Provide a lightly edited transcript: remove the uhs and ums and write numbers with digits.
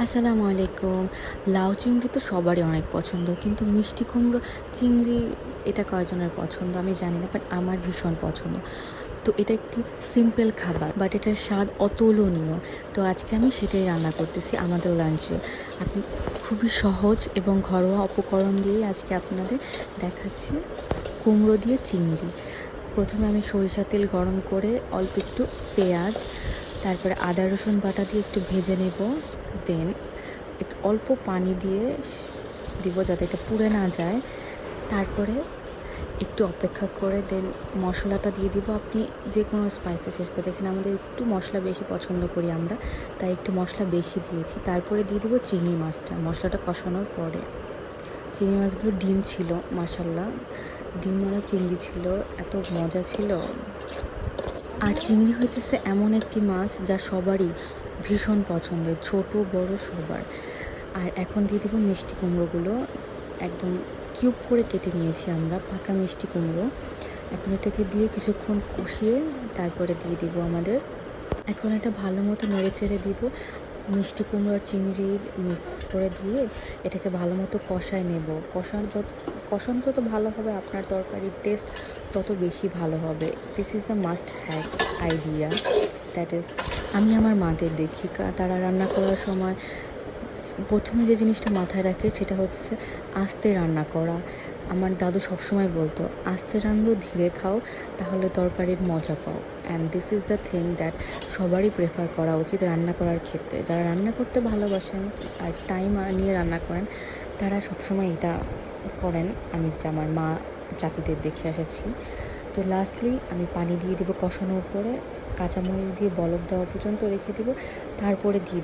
আসসালামু আলাইকুম। লাউ চিংড়ি তো সবারই অনেক পছন্দ, কিন্তু মিষ্টি কুমড়ো চিংড়ি এটা কয়জনের পছন্দ আমি জানি না, বাট আমার ভীষণ পছন্দ। তো এটা একটি সিম্পল খাবার, বাট এটার স্বাদ অতুলনীয়। তো আজকে আমি সেটাই রান্না করতেছি আমাদের লাঞ্চে। আপনি খুবই সহজ এবং ঘরোয়া উপকরণ দিয়েই আজকে আপনাদের দেখাচ্ছি কুমড়ো দিয়ে চিংড়ি। প্রথমে আমি সরিষার তেল গরম করে অল্প একটু পেঁয়াজ, তারপরে আদা রসুন বাটা দিয়ে একটু ভেজে নেব। দেন একটু অল্প পানি দিয়ে দিব যাতে এটা পুড়ে না যায়। তারপরে একটু অপেক্ষা করে দেন মশলাটা দিয়ে দিব। আপনি যে কোনো স্পাইসেস শেষ করে দেখেন, আমাদের একটু মশলা বেশি পছন্দ করি আমরা, তাই একটু মশলা বেশি দিয়েছি। তারপরে দিয়ে দেবো চিংড়ি মাছটা। মশলাটা কষানোর পরে চিংড়ি মাছগুলো ডিম ছিল, মাশাল্লাহ ডিমওয়ালা চিংড়ি ছিল, এত মজা ছিল। আর চিংড়ি হইতেছে এমন একটি মাছ যা সবারই ভীষণ পছন্দের, ছোট বড় সবার। আর এখন দিয়ে দেবো মিষ্টি কুমড়োগুলো, একদম কিউব করে কেটে নিয়েছি আমরা, পাকা মিষ্টি কুমড়ো। এখন এটাকে দিয়ে কিছুক্ষণ কষিয়ে তারপরে দিয়ে দিব আমাদের। এখন এটা ভালো মতো নেড়ে চেড়ে দিব, মিষ্টি কুমড়ো আর চিংড়ির মিক্স করে দিয়ে এটাকে ভালো মতো কষায় নেব। কষানো যত ভালো হবে আপনার তরকারির টেস্ট তত বেশি ভালো হবে। This is the must have idea, that is আমি আমার মাদের দেখি তারা রান্না করার সময় প্রথমে যে জিনিসটা মাথায় রাখে সেটা হচ্ছে আস্তে রান্না করা। আমার দাদু সবসময় বলতো, আস্তে রান্ধো ধীরে খাও, তাহলে তরকারির মজা পাও। And this is the thing that সবারই প্রেফার করা উচিত রান্না করার ক্ষেত্রে। যারা রান্না করতে ভালোবাসেন আর টাইম নিয়ে রান্না করেন, তারা সবসময় এটা করেন। আমি যে আমার মা চাচিদের দেখে এসেছি। তো লাস্টলি আমি পানি দিয়ে দিব কষানোর পরে, কাঁচামরিচ দিয়ে বলক দেওয়া পর্যন্ত রেখে দিব, তারপরে দিয়ে